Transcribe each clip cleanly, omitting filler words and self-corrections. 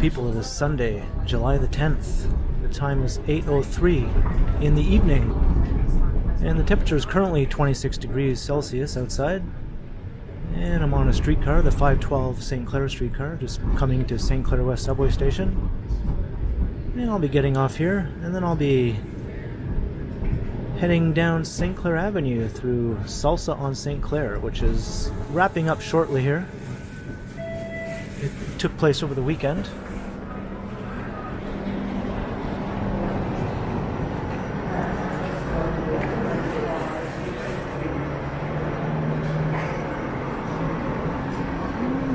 people, it is Sunday, July the 10th. The time is 8:03 in the evening. And the temperature is currently 26 degrees Celsius outside. And I'm on a streetcar, the 512 St. Clair streetcar, just coming to St. Clair West subway station. And I'll be getting off here, and then I'll be heading down St. Clair Avenue through Salsa on St. Clair, which is wrapping up shortly here. It took place over the weekend.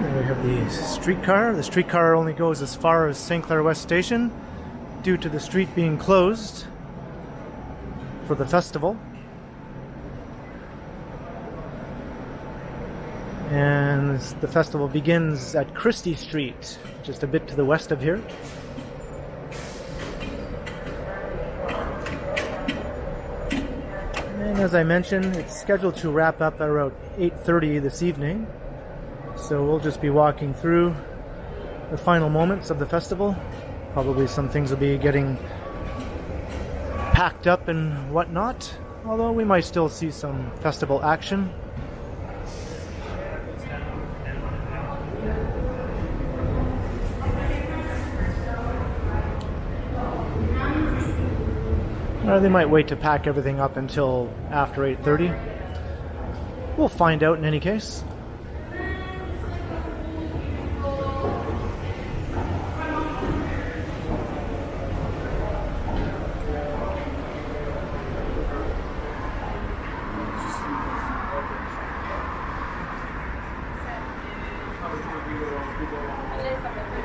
There we have the streetcar. The streetcar only goes as far as St. Clair West Station due to the street being closed for the festival. And the festival begins at Christie Street, just a bit to the west of here. And as I mentioned, it's scheduled to wrap up at around 8:30 this evening. So we'll just be walking through the final moments of the festival. Probably some things will be getting packed up and whatnot, although we might still see some festival action. Or they might wait to pack everything up until after 8:30. We'll find out in any case.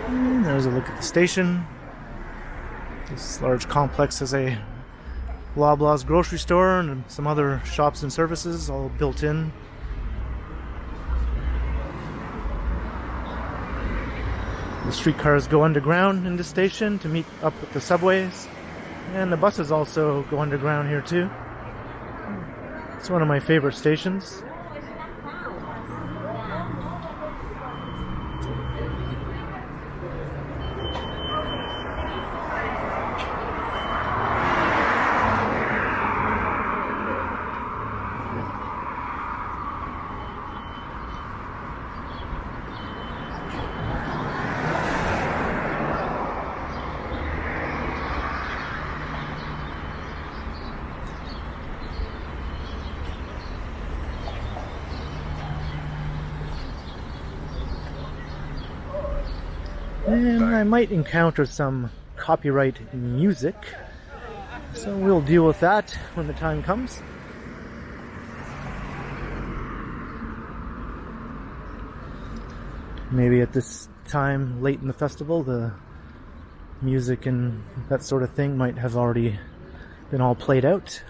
And there's a look at the station. This large complex has a Loblaws grocery store and some other shops and services all built in. The streetcars go underground in the station to meet up with the subways, and the buses also go underground here too. It's one of my favorite stations. And I might encounter some copyright music, so we'll deal with that when the time comes. Maybe at this time, late in the festival, the music and that sort of thing might have already been all played out.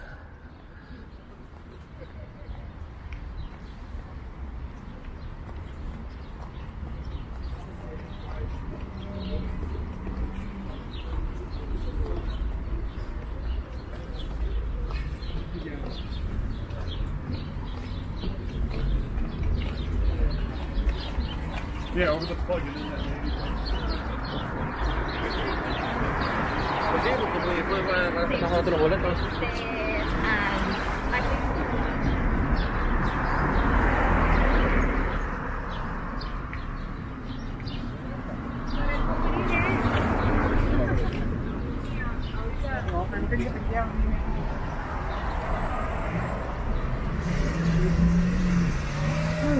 Yeah, over the plug in that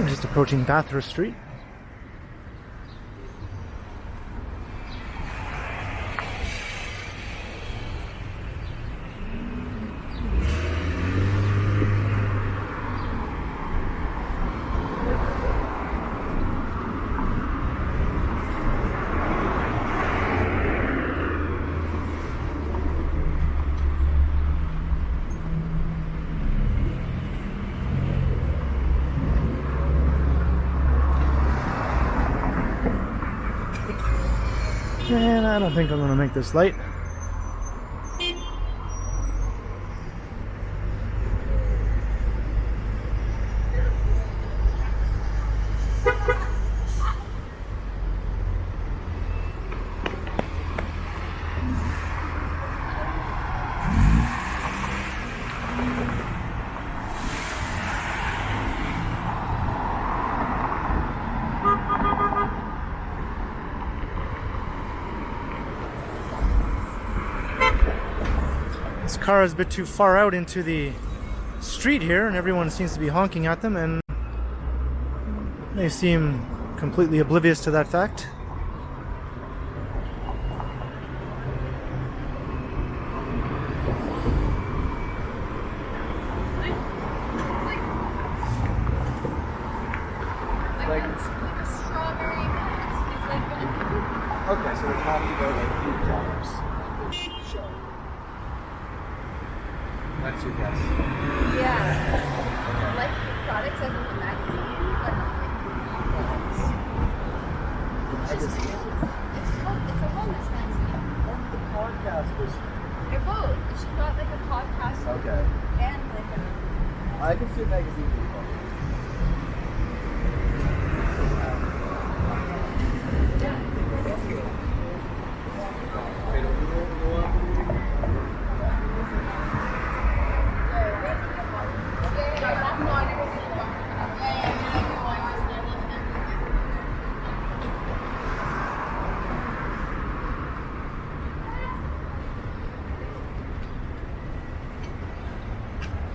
Just approaching Bathurst Street. And I don't think I'm going to make this light. car is a bit too far out into the street here, and everyone seems to be honking at them, and they seem completely oblivious to that fact. Okay, so it's not about like $8. Sure. That's your guess. Yeah. Like the products as in the magazine, but not like products. It's a wellness magazine. The podcast was. They're both. She got like a podcast. Okay. And like a. I can see a magazine for you.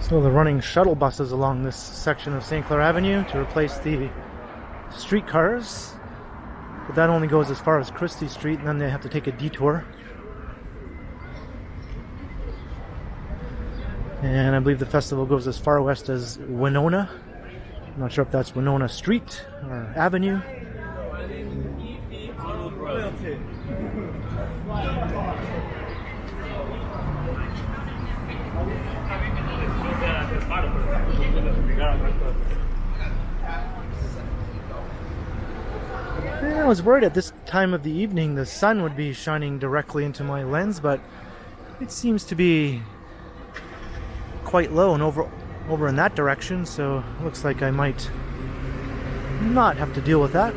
So they're running shuttle buses along this section of St. Clair Avenue to replace the streetcars. But that only goes as far as Christie Street, and then they have to take a detour. And I believe the festival goes as far west as Winona. I'm not sure if that's Winona Street or Avenue. I was worried at this time of the evening the sun would be shining directly into my lens, but it seems to be quite low and over in that direction, so it looks like I might not have to deal with that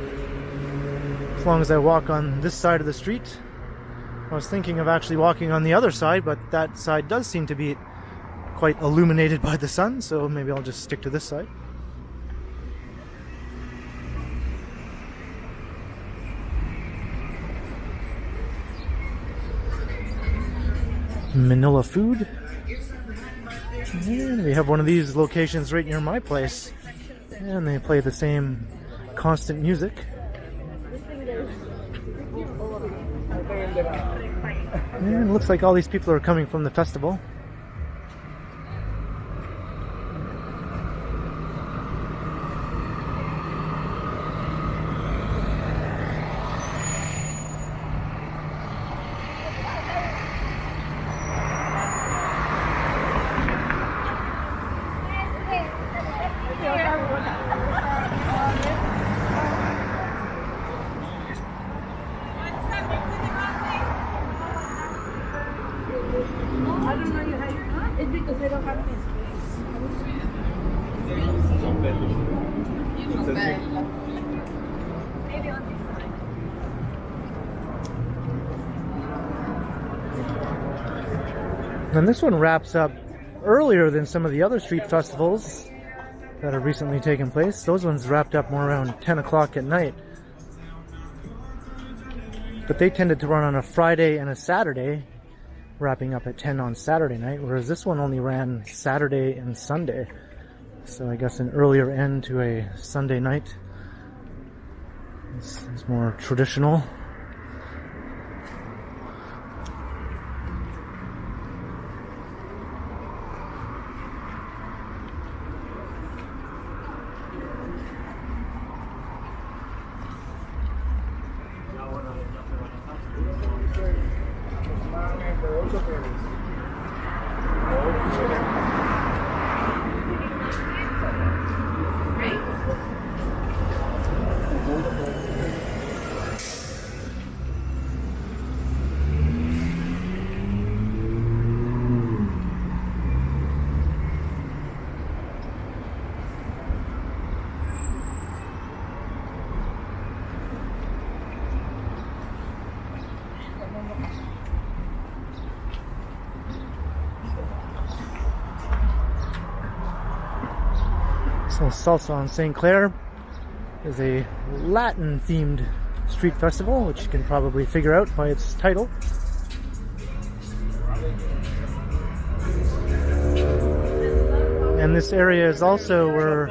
as long as I walk on this side of the street. I was thinking of actually walking on the other side, but that side does seem to be quite illuminated by the sun, so maybe I'll just stick to this side. Manila food. And we have one of these locations right near my place, and they play the same constant music. And it looks like all these people are coming from the festival. And this one wraps up earlier than some of the other street festivals that have recently taken place. Those ones wrapped up more around 10 o'clock at night. But they tended to run on a Friday and a Saturday, wrapping up at 10 on Saturday night, whereas this one only ran Saturday and Sunday. So I guess an earlier end to a Sunday night. This is more traditional. So Salsa on St. Clair is a Latin-themed street festival, which you can probably figure out by its title. And this area is also where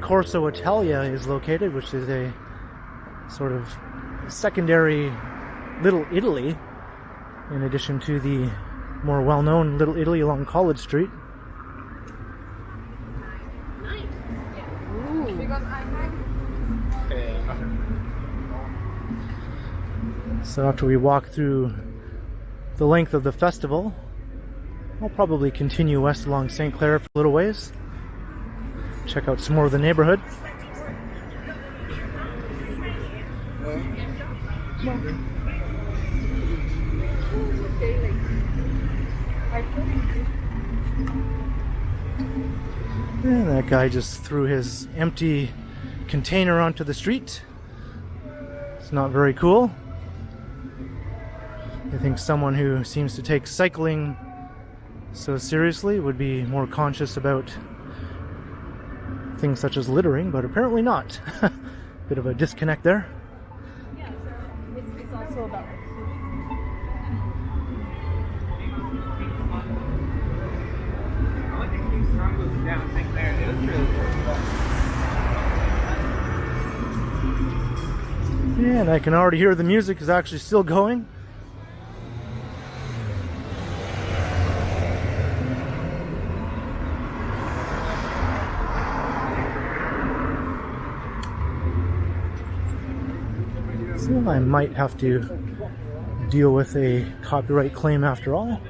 Corso Italia is located, which is a sort of secondary Little Italy, in addition to the more well-known Little Italy along College Street. So after we walk through the length of the festival, I'll probably continue west along St. Clair for a little ways. Check out some more of the neighborhood. And that guy just threw his empty container onto the street. It's not very cool. I think someone who seems to take cycling so seriously would be more conscious about things such as littering, but apparently not. Bit of a disconnect there. Yeah, so it's also about Yeah, and I can already hear the music is actually still going. So I might have to deal with a copyright claim after all.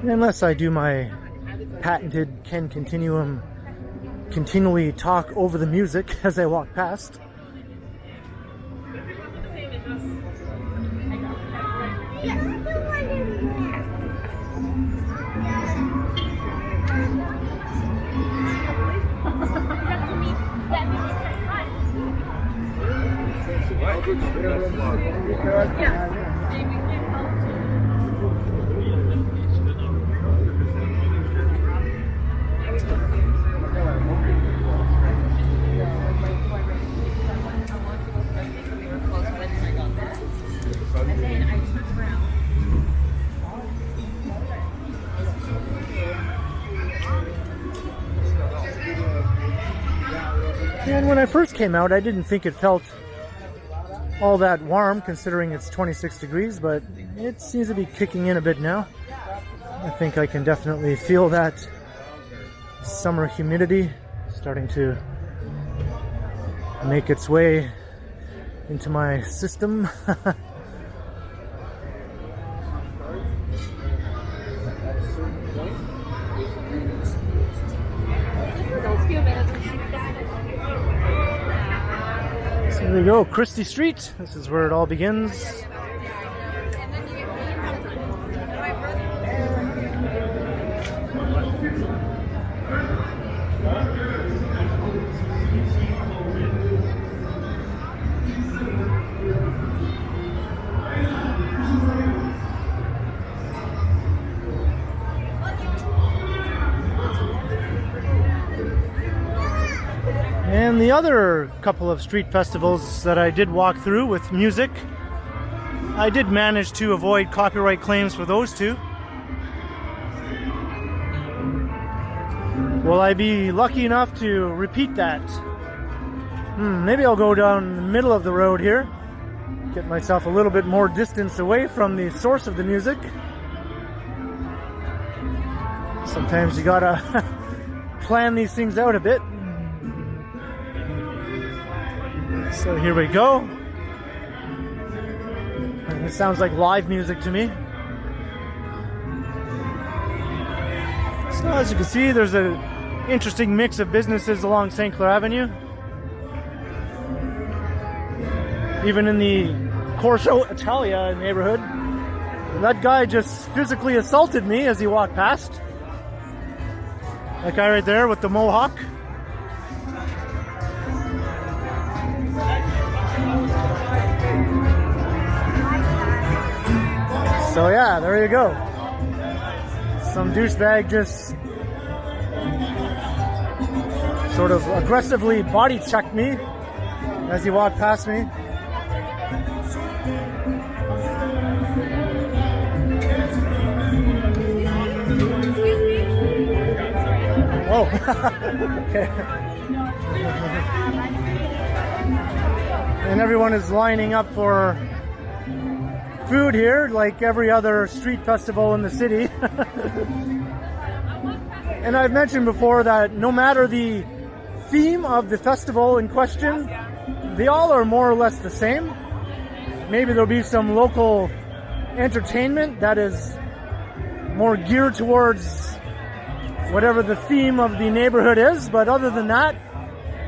Unless I do my patented Ken Continuum continually talk over the music as I walk past. And when I first came out, I didn't think it felt all that warm considering it's 26 degrees, but it seems to be kicking in a bit now. I think I can definitely feel that summer humidity starting to make its way into my system. So there we go, Christie Street. This is where it all begins. And the other couple of street festivals that I did walk through with music, I did manage to avoid copyright claims for those two. Will I be lucky enough to repeat that? Maybe I'll go down the middle of the road here, get myself a little bit more distance away from the source of the music. Sometimes you gotta plan these things out a bit. So here we go. And it sounds like live music to me. So as you can see, there's an interesting mix of businesses along St. Clair Avenue. Even in the Corso Italia neighborhood. That guy just physically assaulted me as he walked past. That guy right there with the mohawk. So yeah, there you go. Some douchebag just sort of aggressively body checked me as he walked past me. Oh. Okay. And everyone is lining up for food here, like every other street festival in the city. And I've mentioned before that no matter the theme of the festival in question, they all are more or less the same. Maybe there'll be some local entertainment that is more geared towards whatever the theme of the neighborhood is, but other than that,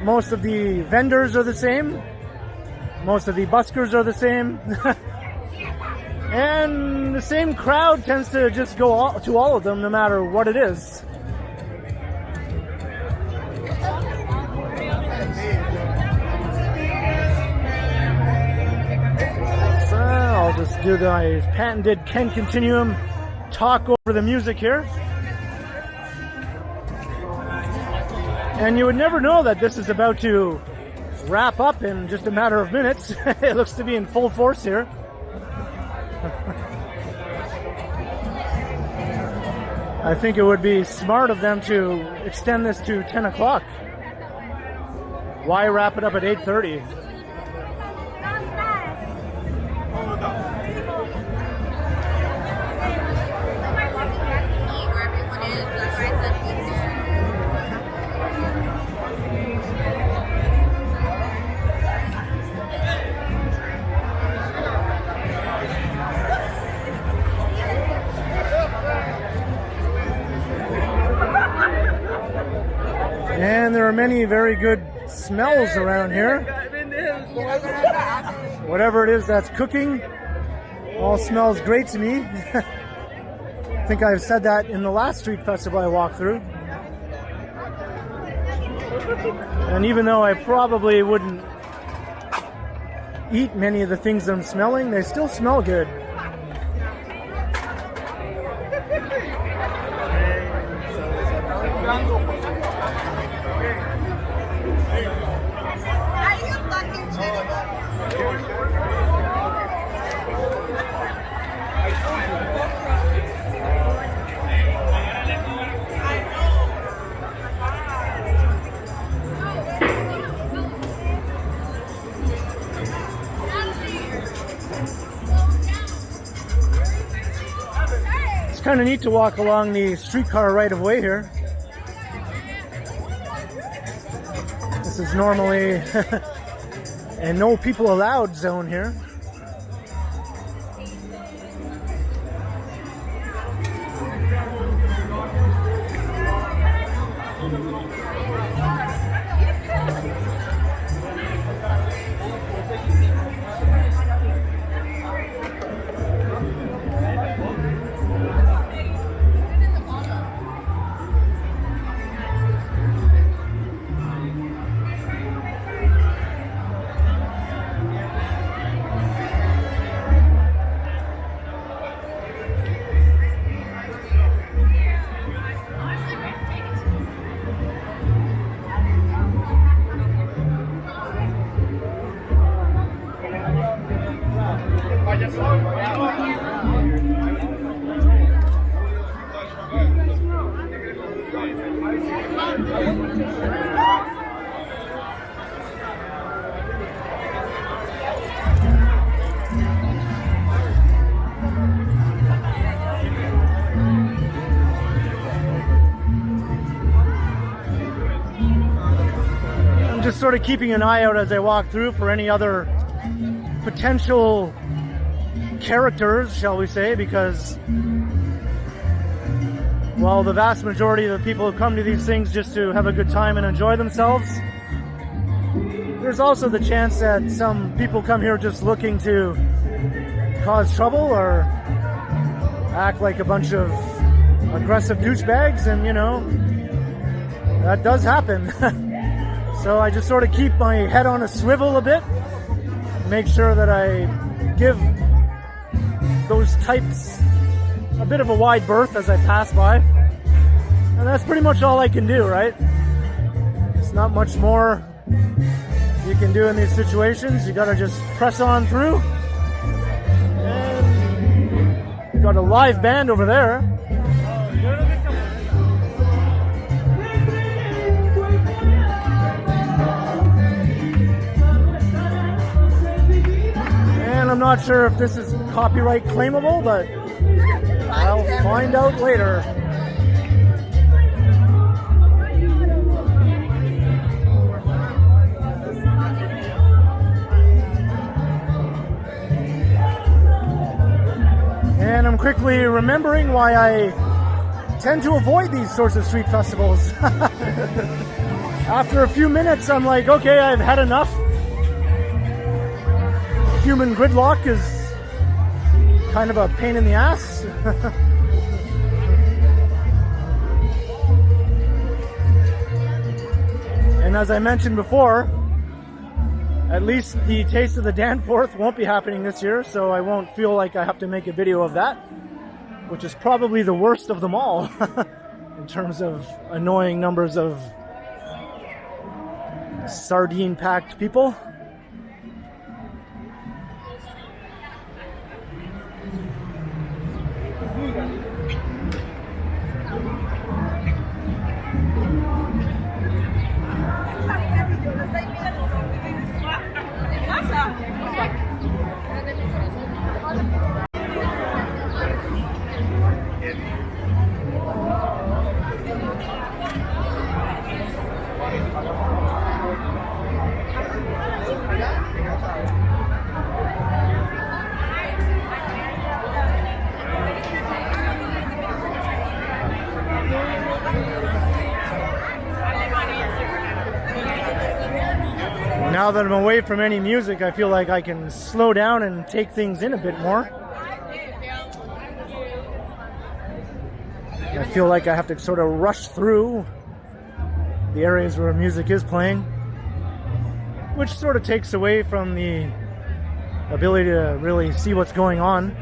most of the vendors are the same, most of the buskers are the same, and the same crowd tends to just go to all of them no matter what it is. So I'll just do the patented Ken Continuum talk over the music here. And you would never know that this is about to wrap up in just a matter of minutes. It looks to be in full force here. I think it would be smart of them to extend this to 10 o'clock. Why wrap it up at 8:30? And there are many very good smells around here. Whatever it is that's cooking, all smells great to me. I think I've said that in the last street festival I walked through. And even though I probably wouldn't eat many of the things I'm smelling, they still smell good. Kind of neat to walk along the streetcar right of way here. This is normally a no people allowed zone here. Just sort of keeping an eye out as I walk through for any other potential characters, shall we say, because, well, the vast majority of the people who come to these things just to have a good time and enjoy themselves. There's also the chance that some people come here just looking to cause trouble or act like a bunch of aggressive douchebags, and, you know, that does happen. So I just sort of keep my head on a swivel a bit, make sure that I give those types a bit of a wide berth as I pass by. And that's pretty much all I can do, right? It's not much more you can do in these situations. You gotta just press on through. And got a live band over there. I'm not sure if this is copyright claimable, but I'll find out later. And I'm quickly remembering why I tend to avoid these sorts of street festivals. After a few minutes, I'm like, okay, I've had enough. Human gridlock is kind of a pain in the ass. And as I mentioned before, at least the Taste of the Danforth won't be happening this year, so I won't feel like I have to make a video of that, which is probably the worst of them all in terms of annoying numbers of sardine-packed people. Now that I'm away from any music, I feel like I can slow down and take things in a bit more. I feel like I have to sort of rush through the areas where music is playing, which sort of takes away from the ability to really see what's going on.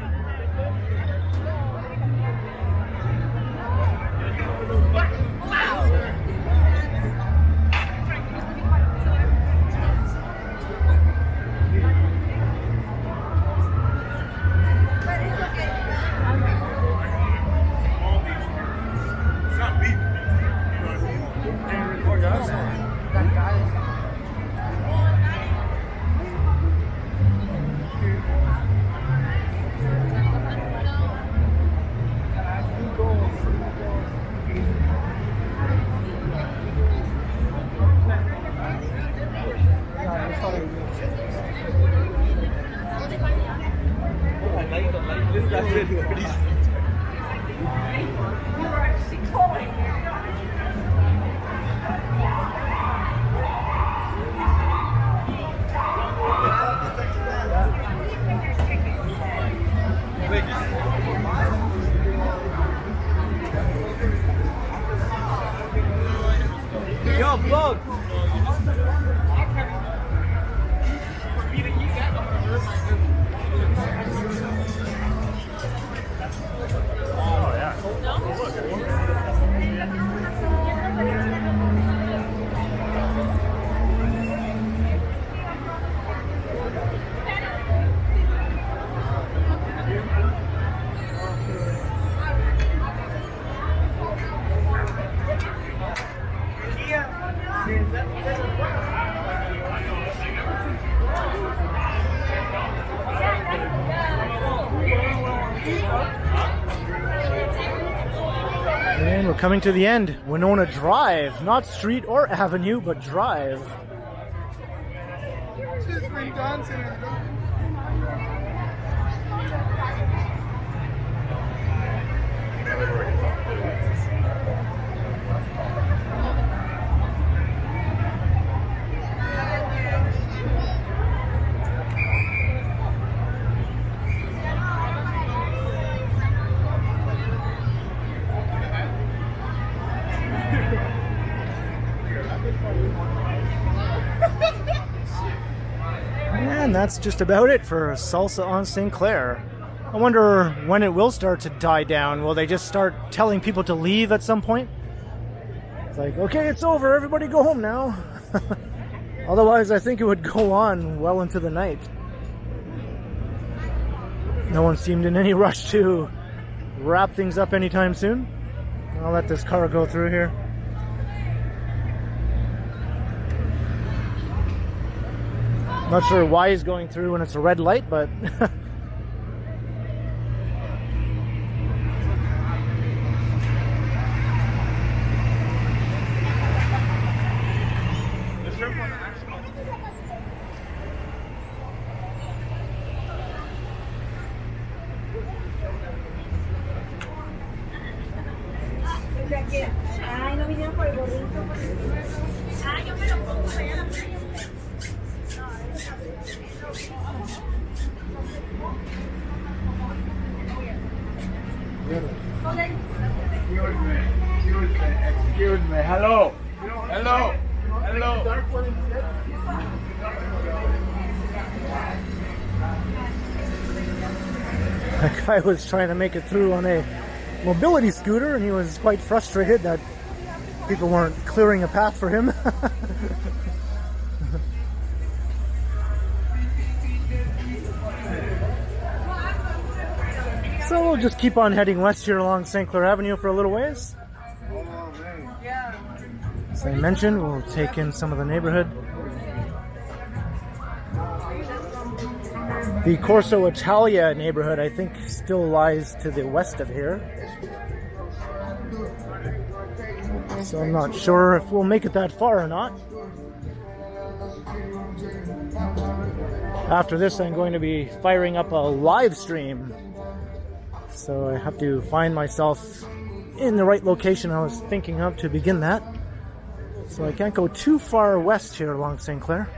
Yo, vlog! And we're coming to the end. Winona Drive, not street or avenue, but drive. And that's just about it for Salsa on St. Clair. I wonder when it will start to die down. Will they just start telling people to leave at some point? It's like, okay, it's over, everybody go home now. Otherwise, I think it would go on well into the night. No one seemed in any rush to wrap things up anytime soon. I'll let this car go through here. Not sure why he's going through when it's a red light, but Ay, no vinieron por el gorrito. Ah, yo me lo pongo allá la playa. Excuse me. Hello. Hello. Hello. that guy was trying to make it through on a mobility scooter, and he was quite frustrated that people weren't clearing a path for him. So we'll just keep on heading west here along St. Clair Avenue for a little ways. As I mentioned, we'll take in some of the neighborhood. The Corso Italia neighborhood, I think, still lies to the west of here. So I'm not sure if we'll make it that far or not. After this, I'm going to be firing up a live stream. So I have to find myself in the right location I was thinking of to begin that. So I can't go too far west here along St. Clair.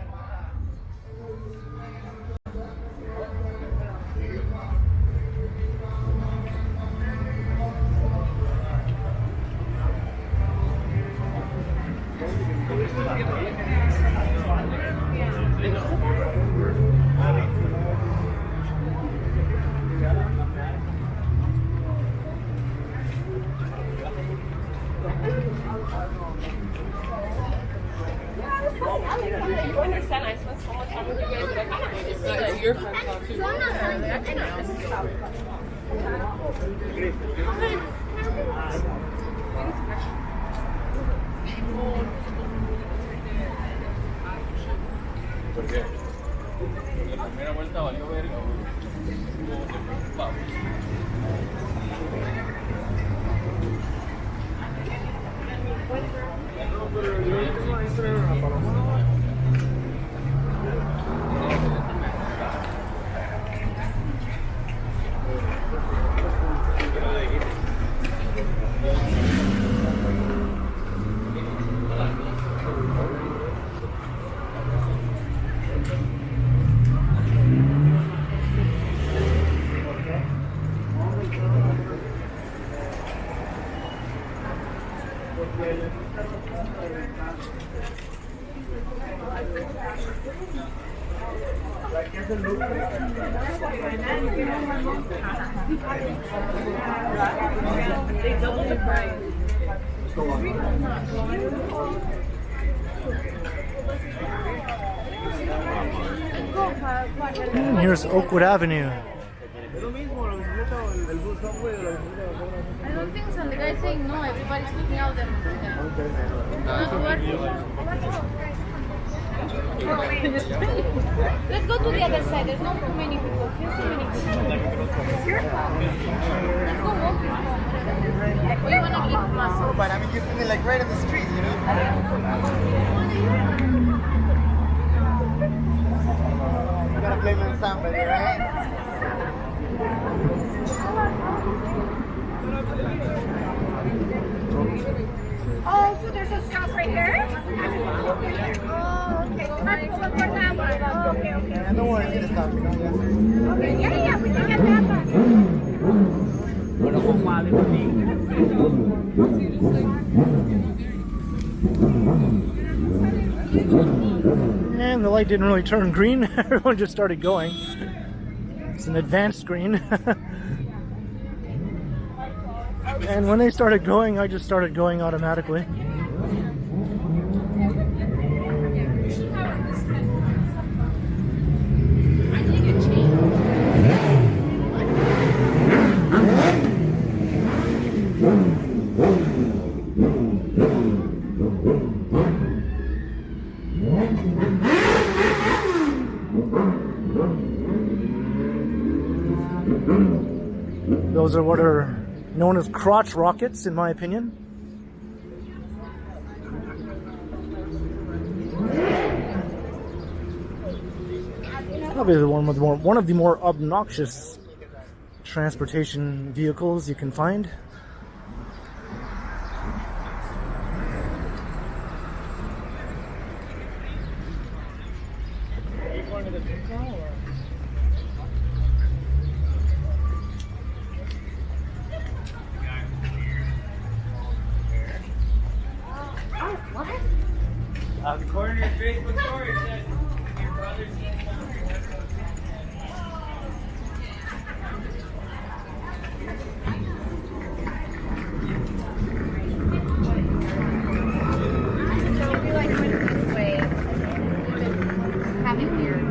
And here's Oakwood Avenue. I don't think so. The guy's saying no. Everybody's looking out them. Let's go to the other side. There's not too many people. There's too many people. Let's go walking. We want to eat muscle. But I mean, you're sitting like right in the street, you know? You gotta blame it on somebody, right? Oh, so there's a stop right here? Oh, okay. We'll have to look for that one. Oh, okay, okay. Yeah, don't worry, you just stop me. Okay, yeah, we can get that one. And the light didn't really turn green. Everyone just started going. It's an advanced screen. And when they started going, I just started going automatically. Those are what are known as crotch rockets, in my opinion. Probably one of the more obnoxious transportation vehicles you can find. According to your Facebook story, it said your brother's So we like went this way. Having weird.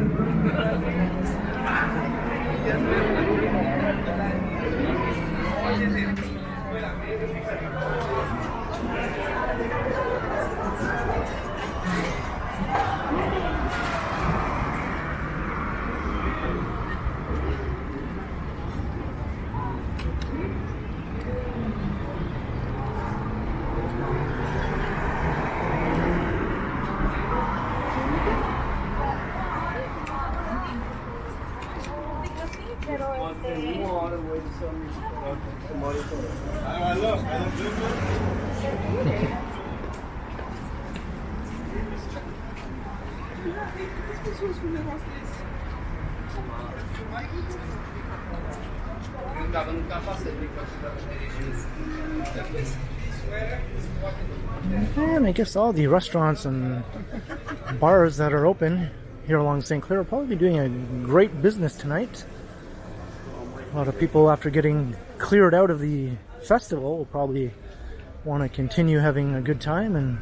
And I guess all the restaurants and bars that are open here along St. Clair will probably be doing a great business tonight. A lot of people, after getting cleared out of the festival, will probably want to continue having a good time and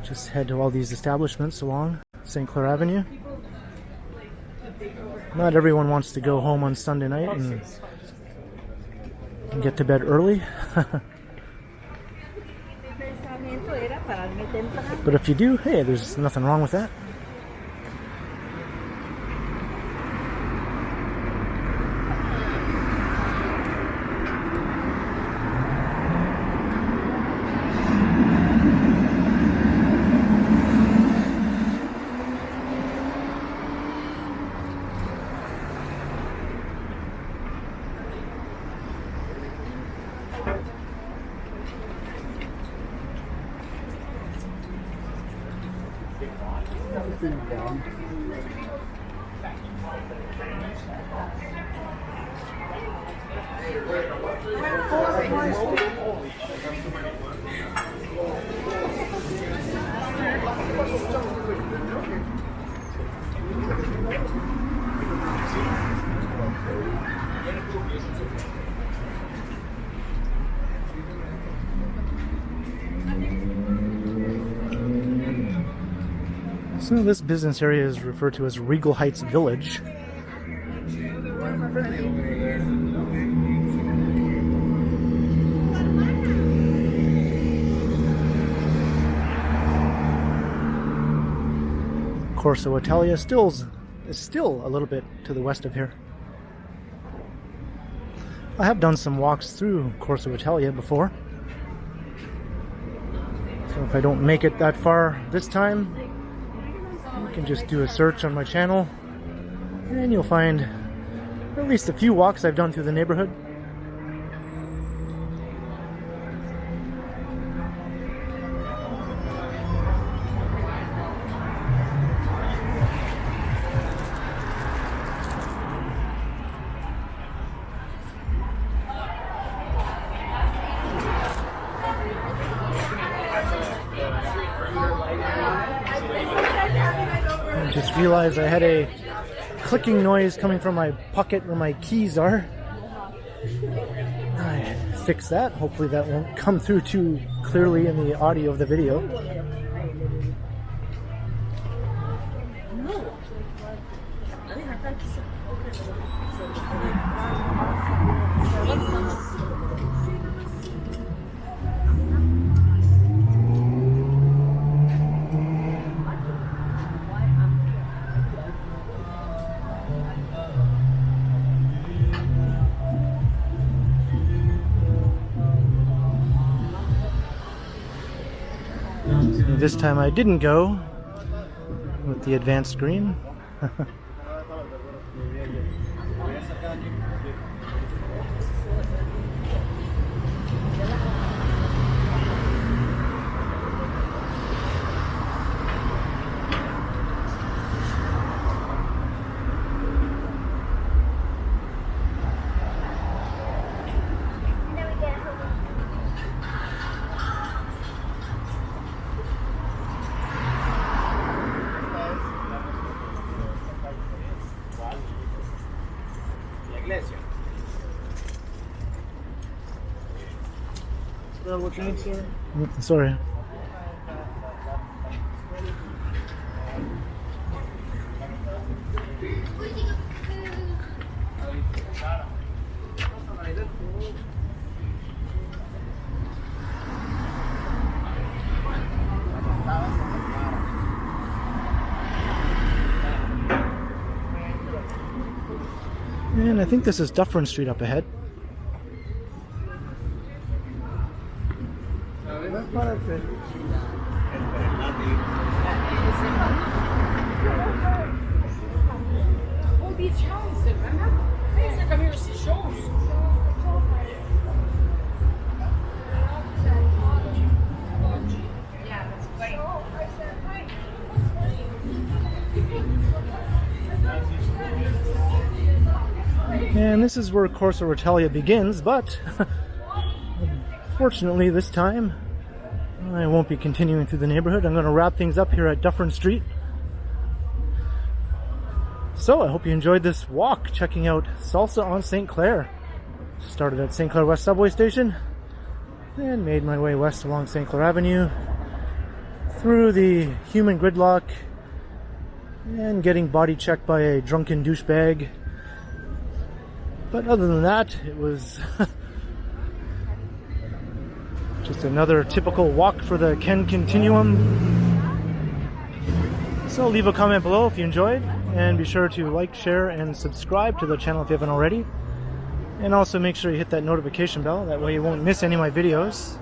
just head to all these establishments along St. Clair Avenue. Not everyone wants to go home on Sunday night and get to bed early. But if you do, hey, there's nothing wrong with that. So this business area is referred to as Regal Heights Village. Corso Italia is still a little bit to the west of here. I have done some walks through Corso Italia before. So if I don't make it that far this time, you can just do a search on my channel and you'll find at least a few walks I've done through the neighborhood. I just realized I had a clicking noise coming from my pocket where my keys are. I fixed that. Hopefully that won't come through too clearly in the audio of the video. this time I didn't go with the advanced screen. What you need, sir? Sorry. And I think this is Dufferin Street up ahead. Oh, these shows, remember? I used to come here to see shows. Yeah, that's great. And this is where Corso Rotalia begins, but fortunately this time I won't be continuing through the neighborhood. I'm going to wrap things up here at Dufferin Street. So I hope you enjoyed this walk checking out Salsa on St. Clair. Started at St. Clair West subway station and made my way west along St. Clair Avenue through the human gridlock and getting body checked by a drunken douchebag. But other than that, it was just another typical walk for the Ken Continuum. So leave a comment below if you enjoyed, and be sure to like, share, and subscribe to the channel if you haven't already. And also make sure you hit that notification bell, that way you won't miss any of my videos.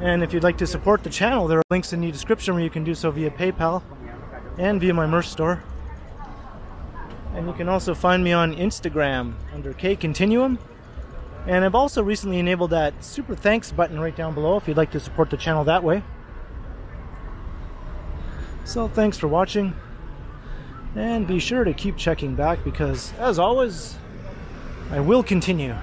And if you'd like to support the channel, there are links in the description where you can do so via PayPal and via my merch store. And you can also find me on Instagram under K Continuum. And I've also recently enabled that super thanks button right down below if you'd like to support the channel that way. So thanks for watching, and be sure to keep checking back because, as always, I will continue.